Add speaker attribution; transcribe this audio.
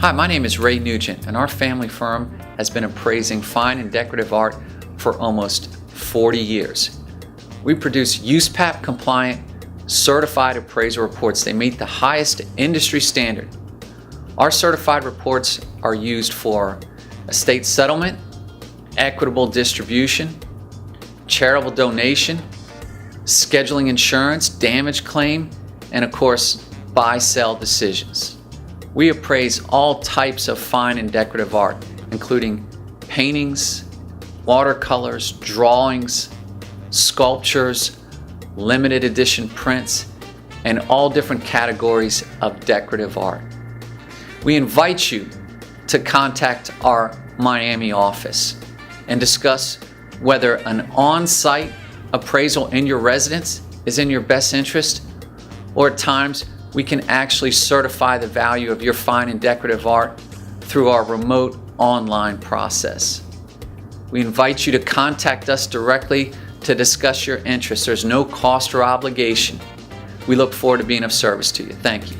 Speaker 1: Hi, my name is Ray Nugent, and our family firm has been appraising fine and decorative art for almost 40 years. We produce USPAP compliant, certified appraisal reports. They meet the highest industry standard. Our certified reports are used for estate settlement, equitable distribution, charitable donation, scheduling insurance, damage claim, and of course, buy-sell decisions. We appraise all types of fine and decorative art, including paintings, watercolors, drawings, sculptures, limited edition prints, and all different categories of decorative art. We invite you to contact our Miami office and discuss whether an on-site appraisal in your residence is in your best interest, or at times we can actually certify the value of your fine and decorative art through our remote online process. We invite you to contact us directly to discuss your interests. There's no cost or obligation. We look forward to being of service to you. Thank you.